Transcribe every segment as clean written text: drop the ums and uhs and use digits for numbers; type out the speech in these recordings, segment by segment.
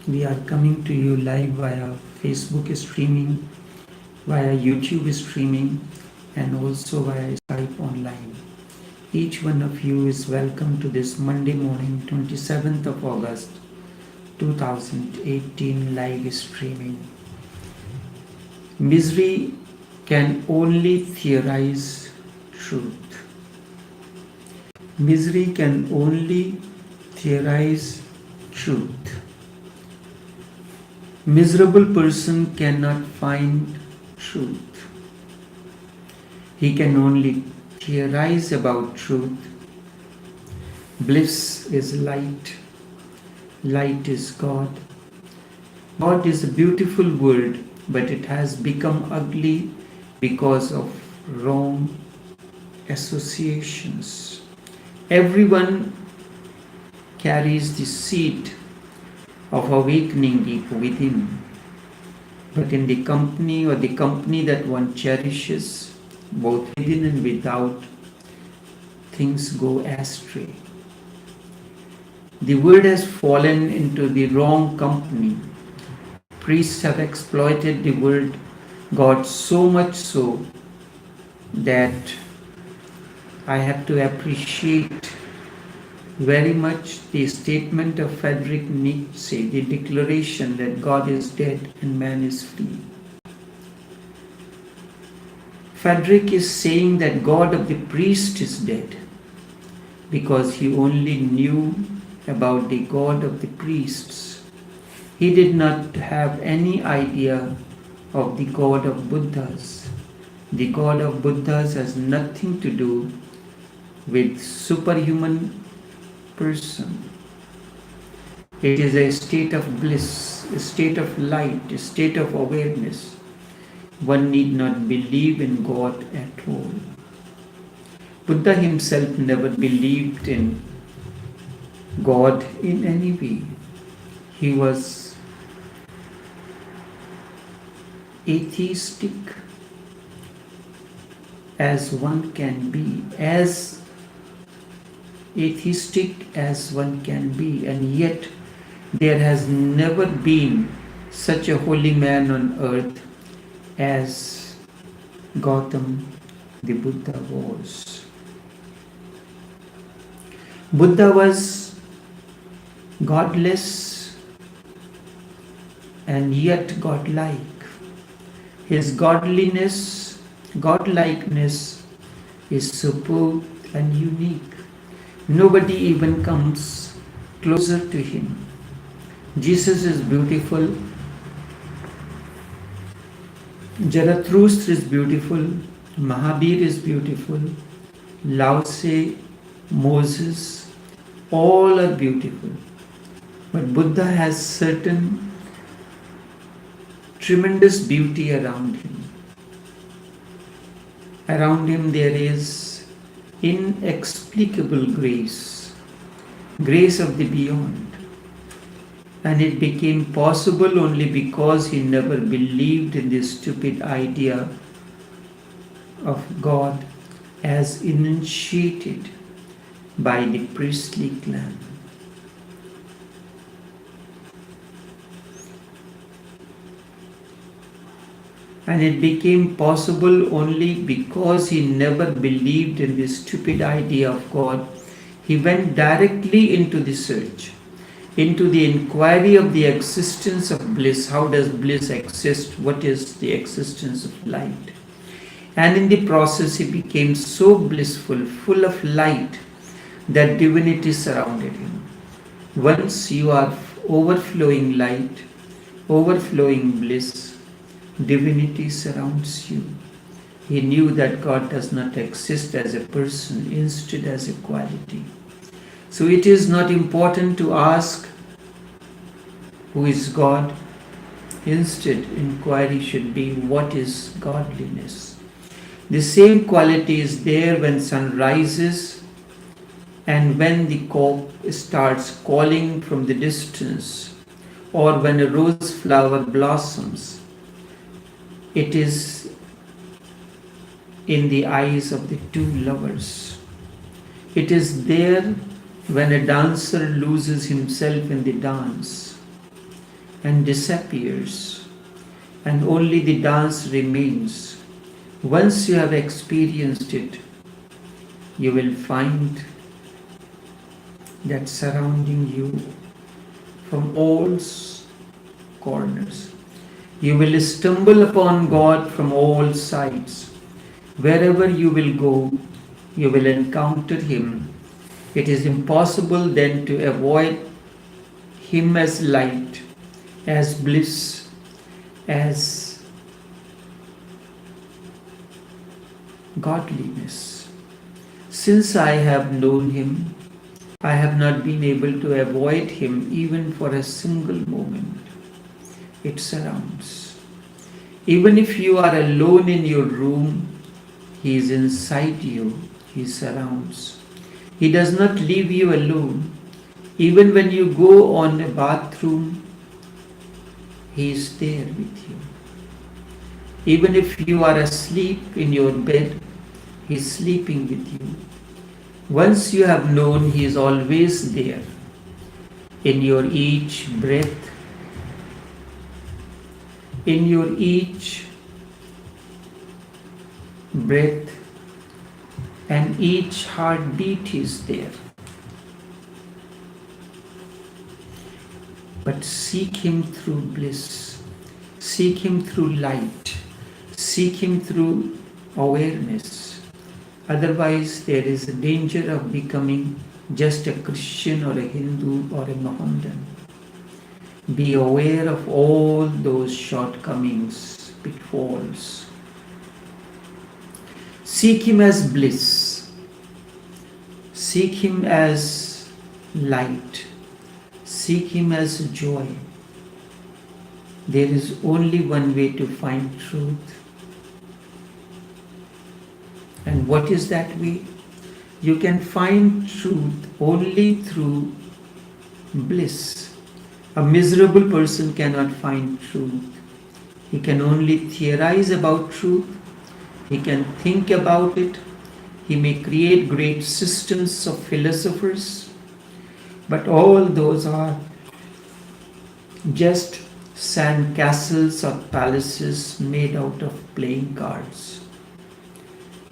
We are coming to you live via Facebook streaming, via YouTube streaming, and also via Skype online. Each one of you is welcome to this Monday morning, 27th of August 2018 live streaming. Misery can only theorize truth. Misery can only theorize truth. Miserable person cannot find truth. He can only theorize about truth. Bliss is light. Light is God. God is a beautiful word, but it has become ugly because of wrong associations. Everyone carries the seed of awakening deep within, but in the company that one cherishes, both within and without, things go astray. The word has fallen into the wrong company. Priests have exploited the word God so much so that I have to appreciate very much the statement of Friedrich Nietzsche, the declaration that God is dead and man is free. Friedrich is saying that God of the priest is dead because he only knew about the God of the priests. He did not have any idea of the God of Buddhas. The God of Buddhas has nothing to do with superhuman person. It is a state of bliss, a state of light, a state of awareness. One need not believe in God at all. Buddha himself never believed in God in any way. He was atheistic as one can be, as atheistic as one can be, and yet there has never been such a holy man on earth as Gautam the Buddha was. Buddha was godless and yet godlike. His godliness, godlikeness is superb and unique. Nobody even comes closer to him. Jesus is beautiful. Zarathustra is beautiful. Mahabir is beautiful. Lao Tse, Moses, all are beautiful. But Buddha has certain tremendous beauty around him. Around him there is inexplicable grace, grace of the beyond. And it became possible only because he never believed in this stupid idea of God as enunciated by the priestly clan. And it became possible only because he never believed in this stupid idea of God. He went directly into the search, into the inquiry of the existence of bliss. How does bliss exist? What is the existence of light? And in the process he became so blissful, full of light, that divinity surrounded him. Once you are overflowing light, overflowing bliss, divinity surrounds you. He knew that God does not exist as a person, instead as a quality. So it is not important to ask who is God. Instead, inquiry should be what is godliness. The same quality is there when sun rises and when the cock starts calling from the distance, or when a rose flower blossoms. It is in the eyes of the two lovers. It is there when a dancer loses himself in the dance. and disappears, and only the dance remains. Once you have experienced it, you will find that surrounding you from all corners. You will stumble upon God from all sides. Wherever you will go, you will encounter Him. It is impossible then to avoid Him as light, as bliss, as godliness. Since I have known Him, I have not been able to avoid Him even for a single moment. It surrounds. Even if you are alone in your room, He is inside you. He surrounds. He does not leave you alone. Even when you go on a bathroom, He is there with you. Even if you are asleep in your bed, He is sleeping with you. Once you have known, He is always there. In your each breath, in your each breath, and each heartbeat is there. But seek Him through bliss, seek Him through light, seek Him through awareness. Otherwise, there is a danger of becoming just a Christian or a Hindu or a Mohammedan. Be aware of all those shortcomings, pitfalls. Seek Him as bliss. Seek Him as light. Seek Him as joy. There is only one way to find truth. And what is that way? You can find truth only through bliss. A miserable person cannot find truth. He can only theorize about truth. He can think about it. He may create great systems of philosophers, but all those are just sand castles or palaces made out of playing cards.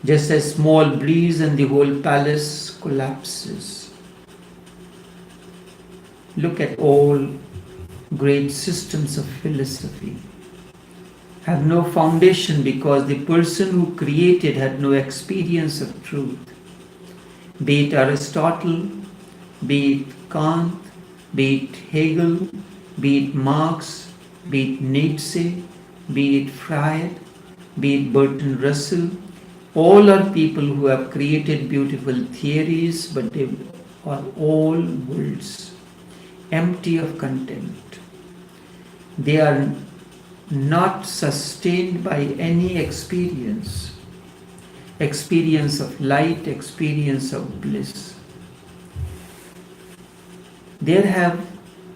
Just a small breeze and the whole palace collapses. Look at all great systems of philosophy. Have no foundation because the person who created had no experience of truth. Be it Aristotle, be it Kant, be it Hegel, be it Marx, be it Nietzsche, be it Freud, be it Bertrand Russell, all are people who have created beautiful theories, but they are all words, empty of content. They are not sustained by any experience of light, experience of bliss. There have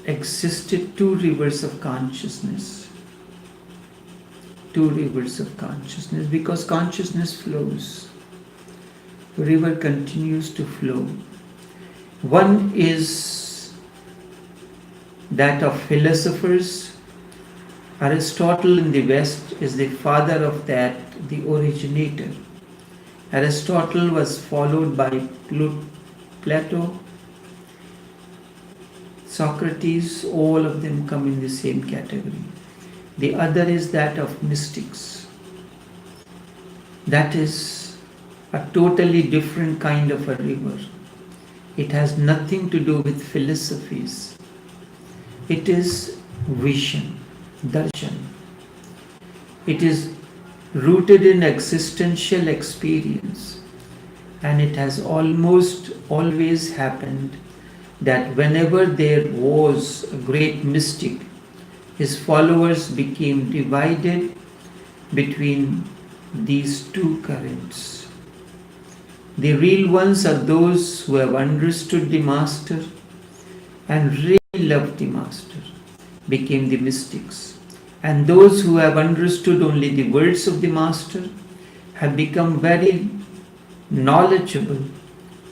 existed two rivers of consciousness. Two rivers of consciousness, because consciousness flows. The river continues to flow. One is that of philosophers. Aristotle in the West is the father of that, the originator. Aristotle was followed by Plato, Socrates, all of them come in the same category. The other is that of mystics. That is a totally different kind of a river. It has nothing to do with philosophies. It is vision. Darshan. It is rooted in existential experience, and it has almost always happened that whenever there was a great mystic, his followers became divided between these two currents. The real ones are those who have understood the Master and really loved the Master, became the mystics. And those who have understood only the words of the Master have become very knowledgeable.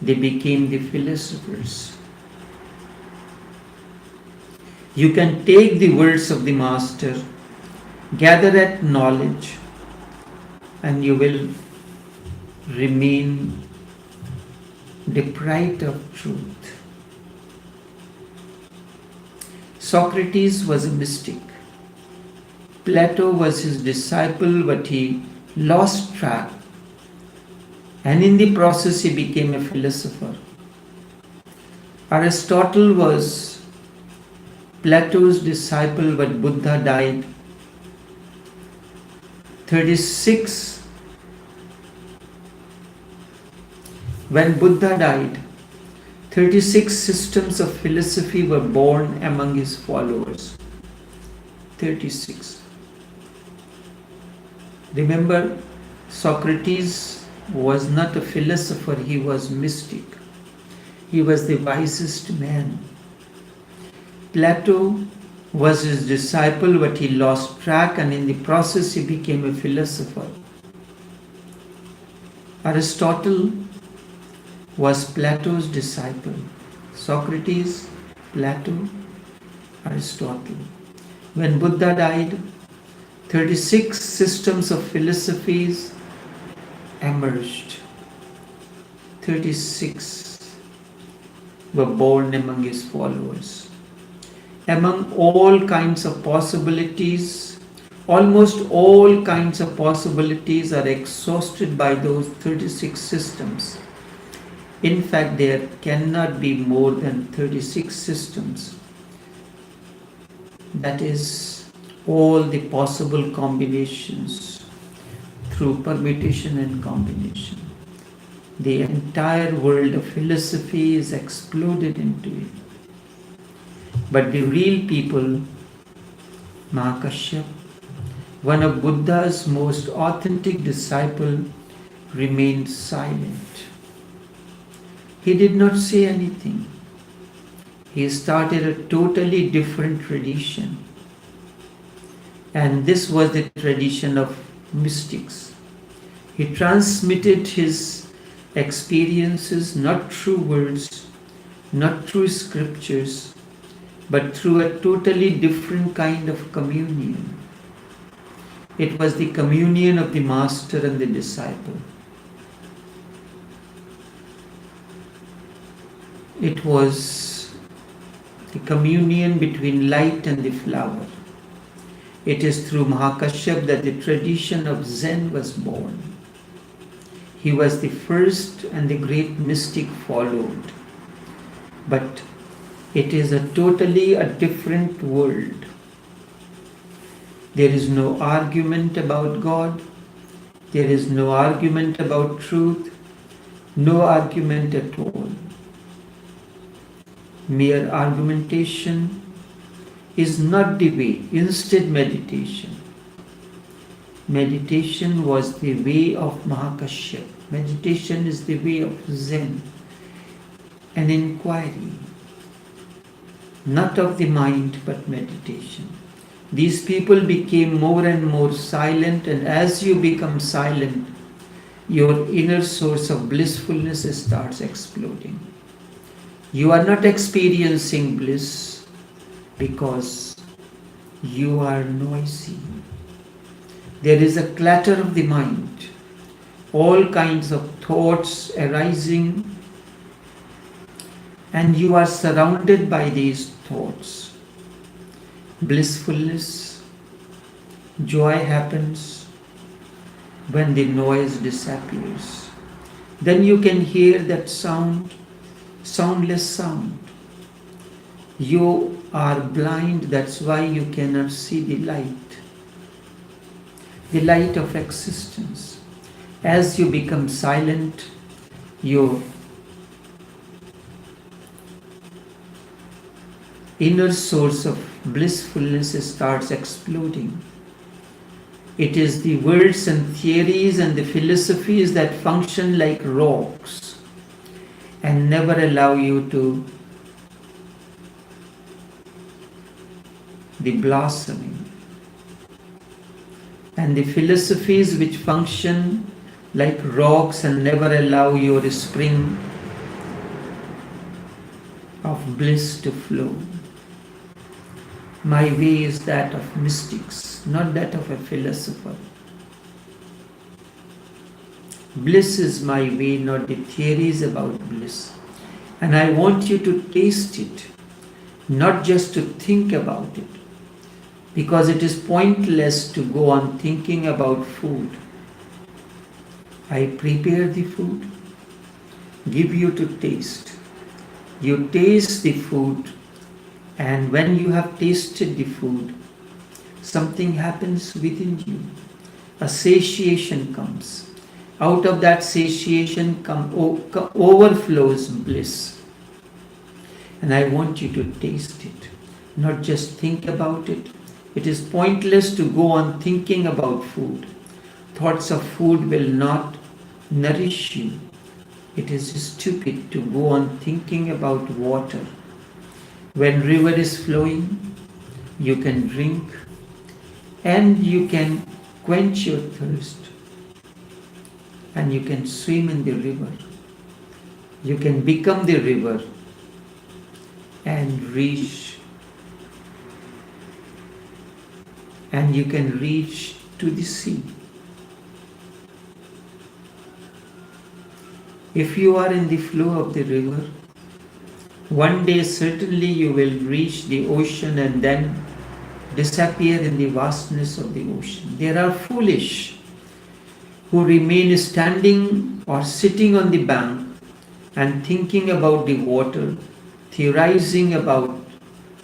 They became the philosophers. You can take the words of the Master, gather at knowledge, and you will remain deprived of truth. Socrates was a mystic. Plato was his disciple, but he lost track, and in the process he became a philosopher. Aristotle was Plato's disciple, but Buddha died 36. When Buddha died, 36 systems of philosophy were born among his followers. 36. Remember, Socrates was not a philosopher, he was mystic. He was the wisest man. Plato was his disciple, but he lost track, and in the process he became a philosopher. Aristotle was Plato's disciple. Socrates, Plato, Aristotle. When Buddha died, 36 systems of philosophies emerged. 36 were born among his followers. Among all kinds of possibilities, almost all kinds of possibilities are exhausted by those 36 systems. In fact, there cannot be more than 36 systems. That is, all the possible combinations through permutation and combination. The entire world of philosophy is exploded into it. But the real people, Mahakashyap, one of Buddha's most authentic disciples, remained silent. He did not say anything. He started a totally different tradition. And this was the tradition of mystics. He transmitted his experiences not through words, not through scriptures, but through a totally different kind of communion. It was the communion of the master and the disciple. It was the communion between light and the flower. It is through Mahakashyap that the tradition of Zen was born. He was the first and the great mystic followed. But it is a totally different world. There is no argument about God. There is no argument about truth. No argument at all. Mere argumentation is not the way. Instead, meditation. Meditation was the way of Mahakashyap. Meditation is the way of Zen. An inquiry. Not of the mind, but meditation. These people became more and more silent, and as you become silent, your inner source of blissfulness starts exploding. You are not experiencing bliss because you are noisy. There is a clatter of the mind, all kinds of thoughts arising, and you are surrounded by these thoughts. Blissfulness, joy happens when the noise disappears. Then you can hear that sound, soundless sound. You are blind, that's why you cannot see the light of existence. As you become silent, your inner source of blissfulness starts exploding. It is the words and theories and the philosophies that function like rocks and never allow you to the blossoming. And the philosophies which function like rocks and never allow your spring of bliss to flow. My way is that of mystics, not that of a philosopher. Bliss is my way, not the theories about bliss. And I want you to taste it, not just to think about it, because it is pointless to go on thinking about food. I prepare the food, give you to taste. You taste the food, and when you have tasted the food, something happens within you. A satiation comes. Out of that satiation overflows bliss. And I want you to taste it, not just think about it. It is pointless to go on thinking about food. Thoughts of food will not nourish you. It is stupid to go on thinking about water. When river is flowing, you can drink and you can quench your thirst. And you can swim in the river. You can become the river and reach. And you can reach to the sea. If you are in the flow of the river, one day certainly you will reach the ocean and then disappear in the vastness of the ocean. There are foolish who remain standing or sitting on the bank and thinking about the water, theorizing about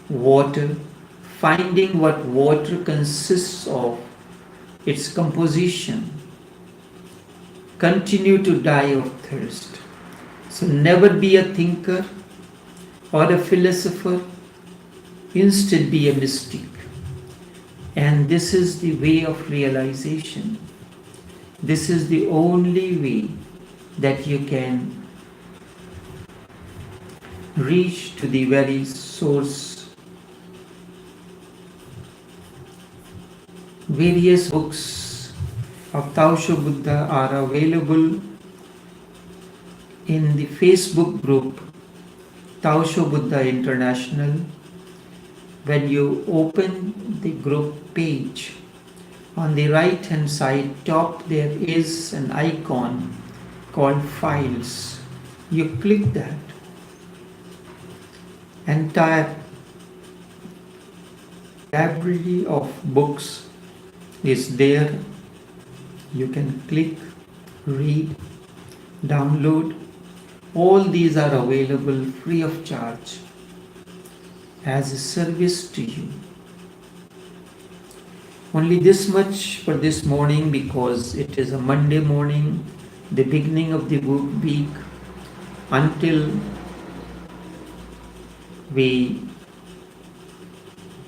water, finding what water consists of, its composition, continue to die of thirst. So never be a thinker or a philosopher, instead be a mystic. And this is the way of realization. This is the only way that you can reach to the very source. Various books of Taoshobuddha are available in the Facebook group Taoshobuddha International. When you open the group page, on the right hand side top there is an icon called Files. You click that. Entire library of books is there. You can click, read, download. All these are available free of charge as a service to you. Only this much for this morning, because it is a Monday morning, the beginning of the week, until we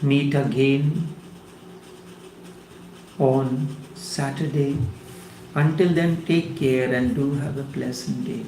meet again on Saturday. Until then, take care and do have a pleasant day.